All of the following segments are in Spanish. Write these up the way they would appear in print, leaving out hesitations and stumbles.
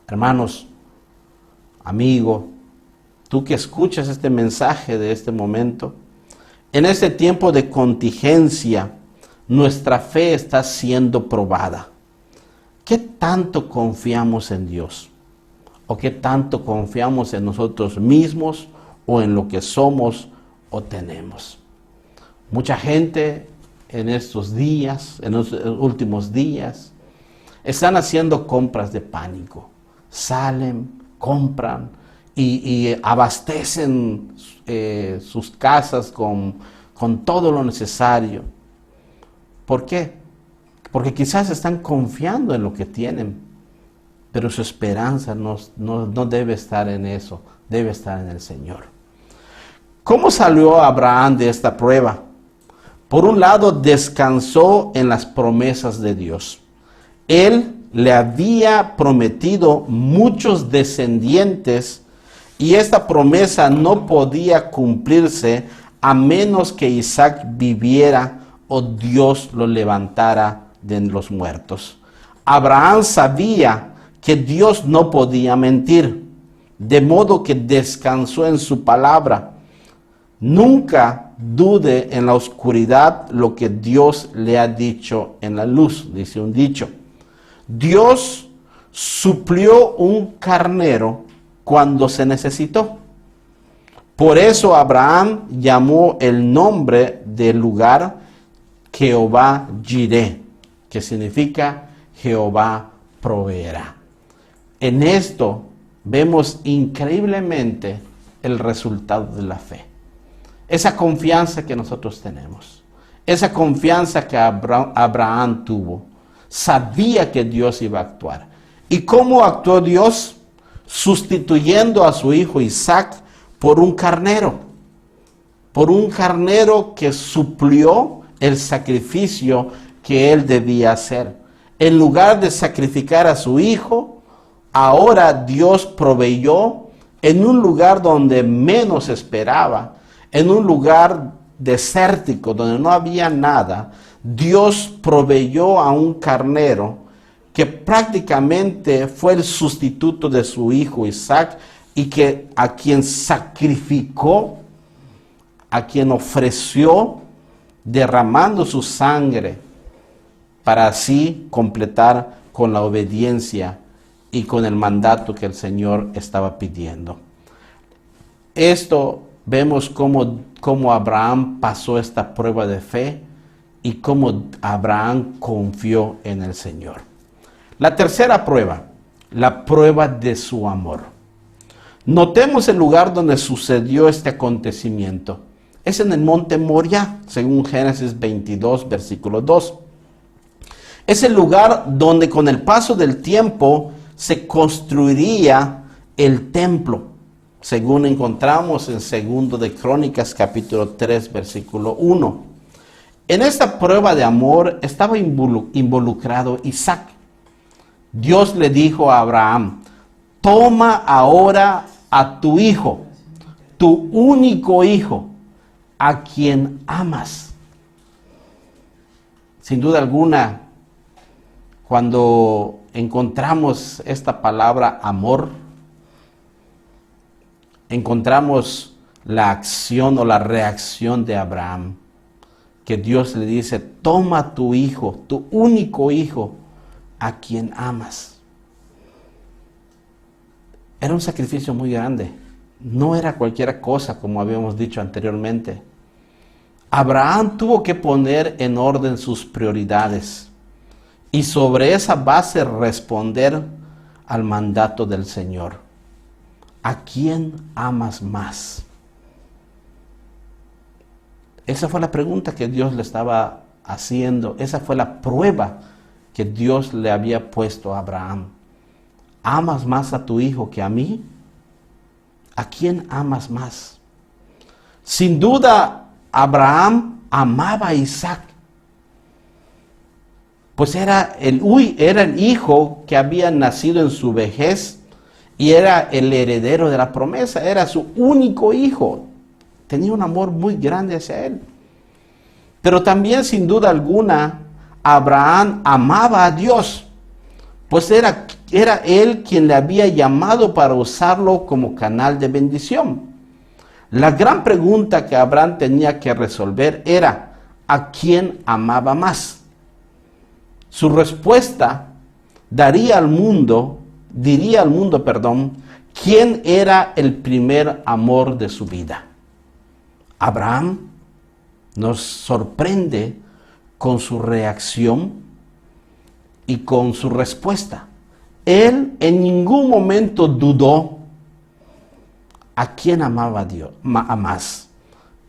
Hermanos, amigo, tú que escuchas este mensaje de este momento, en este tiempo de contingencia, nuestra fe está siendo probada. ¿Qué tanto confiamos en Dios? ¿O qué tanto confiamos en nosotros mismos o en lo que somos o tenemos? Mucha gente en estos días, en los últimos días, están haciendo compras de pánico. Salen, compran y abastecen sus casas con todo lo necesario. ¿Por qué? Porque quizás están confiando en lo que tienen, pero su esperanza no debe estar en eso, debe estar en el Señor. ¿Cómo salió Abraham de esta prueba? Por un lado, descansó en las promesas de Dios. Él le había prometido muchos descendientes y esta promesa no podía cumplirse a menos que Isaac viviera o Dios lo levantara de los muertos. Abraham sabía que Dios no podía mentir, de modo que descansó en su palabra. Nunca dude en la oscuridad lo que Dios le ha dicho en la luz, dice un dicho. Dios suplió un carnero cuando se necesitó. Por eso Abraham llamó el nombre del lugar Jehová Jireh, que significa Jehová proveerá. En esto vemos increíblemente el resultado de la fe. Esa confianza que nosotros tenemos, esa confianza que Abraham tuvo, sabía que Dios iba a actuar. ¿Y cómo actuó Dios? Sustituyendo a su hijo Isaac por un carnero que suplió el sacrificio que él debía hacer. En lugar de sacrificar a su hijo, ahora Dios proveyó en un lugar donde menos esperaba, en un lugar desértico donde no había nada. Dios proveyó a un carnero que prácticamente fue el sustituto de su hijo Isaac y que a quien sacrificó, a quien ofreció, derramando su sangre para así completar con la obediencia y con el mandato que el Señor estaba pidiendo. Esto vemos cómo Abraham pasó esta prueba de fe y cómo Abraham confió en el Señor. La tercera prueba, la prueba de su amor. Notemos el lugar donde sucedió este acontecimiento. Es en el monte Moriah, según Génesis 22, versículo 2. Es el lugar donde con el paso del tiempo se construiría el templo, según encontramos en 2 de Crónicas, capítulo 3, versículo 1. En esta prueba de amor estaba involucrado Isaac. Dios le dijo a Abraham: toma ahora a tu hijo, tu único hijo, a quien amas. Sin duda alguna, cuando encontramos esta palabra amor, encontramos la acción o la reacción de Abraham, que Dios le dice: toma tu hijo, tu único hijo, a quien amas. Era un sacrificio muy grande, no era cualquier cosa, como habíamos dicho anteriormente. Abraham tuvo que poner en orden sus prioridades y sobre esa base responder al mandato del Señor. ¿A quién amas más? Esa fue la pregunta que Dios le estaba haciendo. Esa fue la prueba que Dios le había puesto a Abraham. ¿Amas más a tu hijo que a mí? ¿A quién amas más? Sin duda, Abraham amaba a Isaac, pues era el hijo que había nacido en su vejez y era el heredero de la promesa, era su único hijo. Tenía un amor muy grande hacia él. Pero también, sin duda alguna, Abraham amaba a Dios, pues era era él quien le había llamado para usarlo como canal de bendición. La gran pregunta que Abraham tenía que resolver era: ¿a quién amaba más? Su respuesta diría al mundo, quién era el primer amor de su vida. Abraham nos sorprende con su reacción y con su respuesta. Él en ningún momento dudó a quién amaba a Dios más.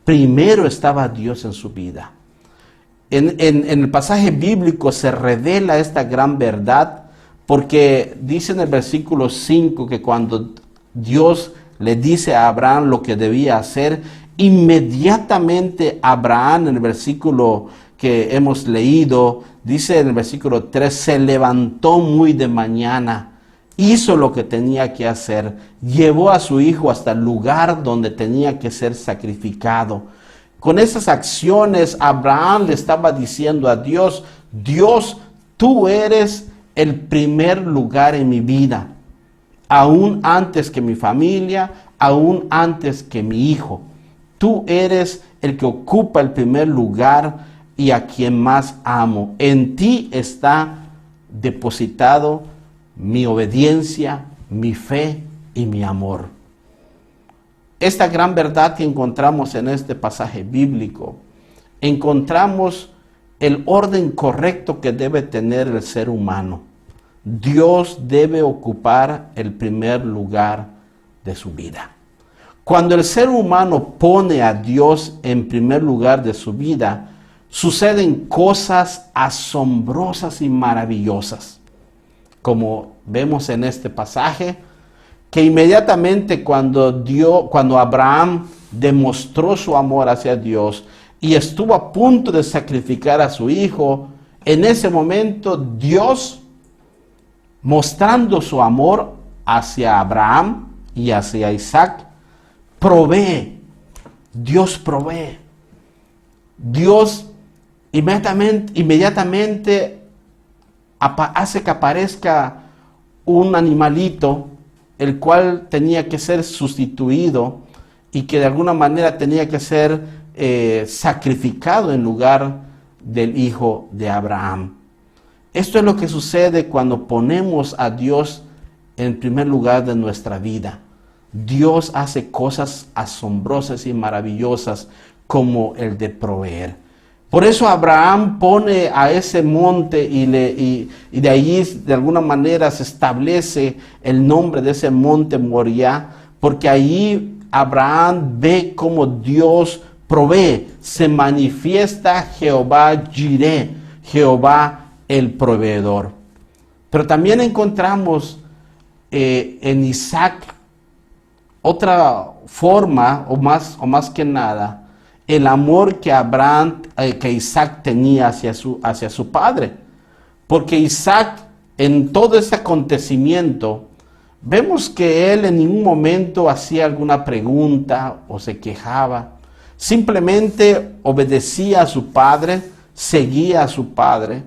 Primero estaba Dios en su vida. En el pasaje bíblico se revela esta gran verdad, porque dice en el versículo 5 que cuando Dios le dice a Abraham lo que debía hacer, inmediatamente Abraham, en el versículo que hemos leído, dice en el versículo 3, se levantó muy de mañana, hizo lo que tenía que hacer, llevó a su hijo hasta el lugar donde tenía que ser sacrificado. Con esas acciones, Abraham le estaba diciendo a Dios: Dios, tú eres el primer lugar en mi vida, aún antes que mi familia, aún antes que mi hijo. Tú eres el que ocupa el primer lugar y a quien más amo. En ti está depositado mi obediencia, mi fe y mi amor. Esta gran verdad que encontramos en este pasaje bíblico, encontramos el orden correcto que debe tener el ser humano. Dios debe ocupar el primer lugar de su vida. Cuando el ser humano pone a Dios en primer lugar de su vida, suceden cosas asombrosas y maravillosas. Como vemos en este pasaje, que inmediatamente cuando Abraham demostró su amor hacia Dios y estuvo a punto de sacrificar a su hijo, en ese momento Dios, mostrando su amor hacia Abraham y hacia Isaac, provee. Dios provee. Dios inmediatamente hace que aparezca un animalito, el cual tenía que ser sustituido y que de alguna manera tenía que ser sacrificado en lugar del hijo de Abraham. Esto es lo que sucede cuando ponemos a Dios en primer lugar de nuestra vida. Dios hace cosas asombrosas y maravillosas como el de proveer. Por eso Abraham pone a ese monte y de allí de alguna manera se establece el nombre de ese monte Moriah, porque allí Abraham ve cómo Dios provee, se manifiesta Jehová Jireh, Jehová el proveedor. Pero también encontramos en Isaac otra forma, o más que nada, el amor que Isaac tenía hacia su padre. Porque Isaac, en todo ese acontecimiento, vemos que él en ningún momento hacía alguna pregunta o se quejaba. Simplemente obedecía a su padre, seguía a su padre.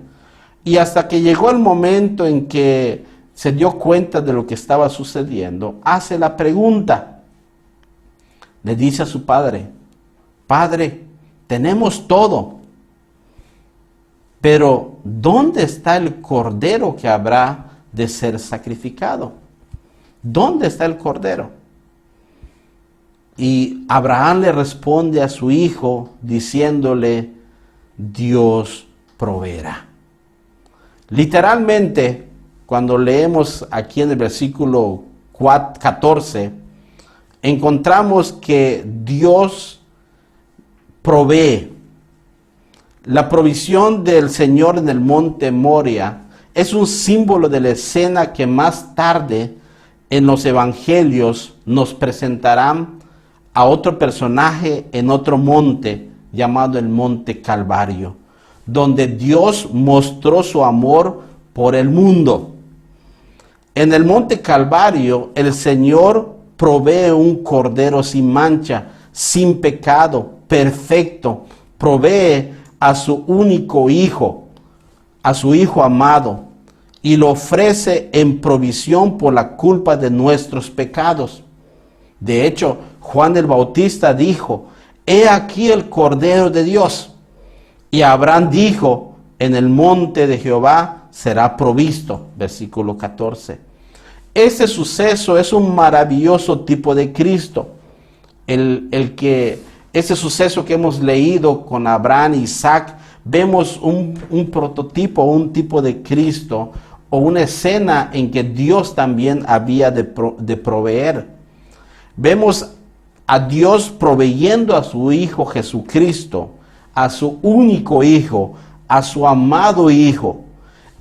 Y hasta que llegó el momento en que se dio cuenta de lo que estaba sucediendo, hace la pregunta. Le dice a su padre: Padre, tenemos todo, pero ¿dónde está el cordero que habrá de ser sacrificado? ¿Dónde está el cordero? Y Abraham le responde a su hijo diciéndole: Dios proveerá. Literalmente, cuando leemos aquí en el versículo 14, encontramos que Dios provee. La provisión del Señor en el monte Moriah es un símbolo de la escena que más tarde en los evangelios nos presentarán a otro personaje en otro monte llamado el monte Calvario, donde Dios mostró su amor por el mundo. En el monte Calvario el Señor provee un cordero sin mancha, sin pecado, perfecto. Provee a su único hijo, a su hijo amado, y lo ofrece en provisión por la culpa de nuestros pecados. De hecho, Juan el Bautista dijo: he aquí el Cordero de Dios. Y Abraham dijo: en el monte de Jehová será provisto. Versículo 14. Este suceso es un maravilloso tipo de Cristo. Ese suceso que hemos leído con Abraham e Isaac, vemos un prototipo, un tipo de Cristo, o una escena en que Dios también había de proveer. Vemos a Dios proveyendo a su Hijo Jesucristo, a su único Hijo, a su amado Hijo.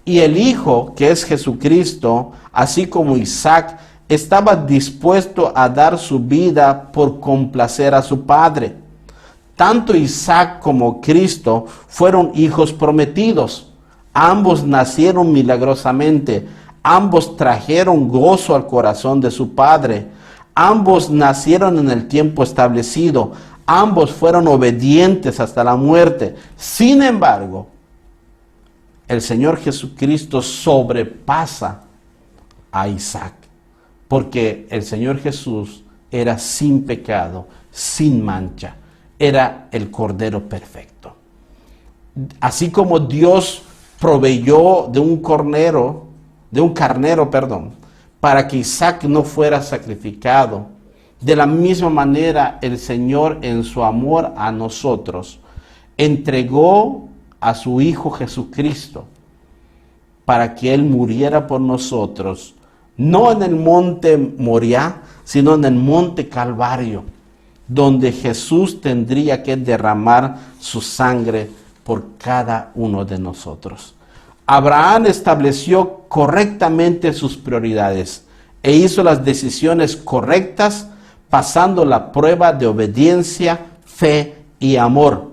Y el Hijo, que es Jesucristo, así como Isaac, estaba dispuesto a dar su vida por complacer a su Padre. Tanto Isaac como Cristo fueron hijos prometidos. Ambos nacieron milagrosamente. Ambos trajeron gozo al corazón de su Padre. Ambos nacieron en el tiempo establecido. Ambos fueron obedientes hasta la muerte. Sin embargo, el Señor Jesucristo sobrepasa a Isaac, porque el Señor Jesús era sin pecado, sin mancha, era el Cordero perfecto. Así como Dios proveyó de un carnero, para que Isaac no fuera sacrificado, de la misma manera el Señor, en su amor a nosotros, entregó a su Hijo Jesucristo para que Él muriera por nosotros, no en el monte Moriah, sino en el monte Calvario, donde Jesús tendría que derramar su sangre por cada uno de nosotros. Abraham estableció correctamente sus prioridades e hizo las decisiones correctas, pasando la prueba de obediencia, fe y amor.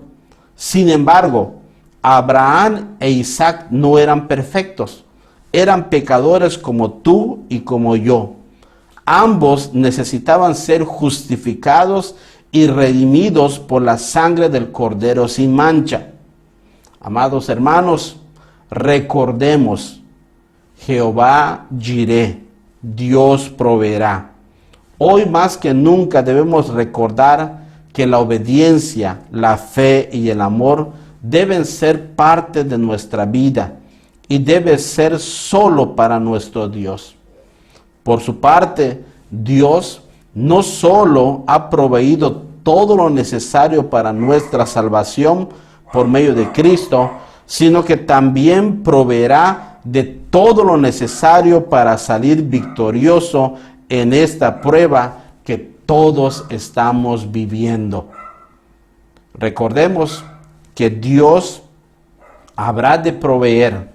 Sin embargo, Abraham e Isaac no eran perfectos, eran pecadores como tú y como yo. Ambos necesitaban ser justificados y redimidos por la sangre del Cordero sin mancha. Amados hermanos, recordemos: Jehová Jireh, Dios proveerá. Hoy más que nunca debemos recordar que la obediencia, la fe y el amor deben ser parte de nuestra vida y debe ser solo para nuestro Dios. Por su parte, Dios no solo ha proveído todo lo necesario para nuestra salvación por medio de Cristo, sino que también proveerá de todo lo necesario para salir victorioso en esta prueba que todos estamos viviendo. Recordemos que Dios habrá de proveer,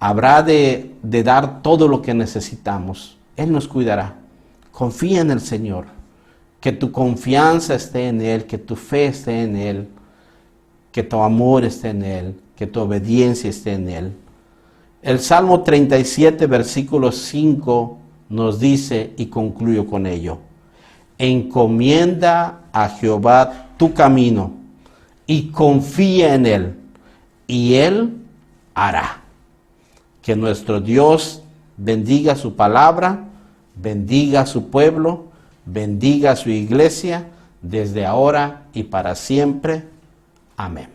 habrá de dar todo lo que necesitamos. Él nos cuidará. Confía en el Señor, que tu confianza esté en Él, que tu fe esté en Él, que tu amor esté en Él, que tu obediencia esté en Él. El Salmo 37, versículo 5 nos dice, y concluyo con ello: encomienda a Jehová tu camino y confía en Él, y Él hará. Que nuestro Dios bendiga su palabra, bendiga a su pueblo, bendiga a su iglesia, desde ahora y para siempre. Amén.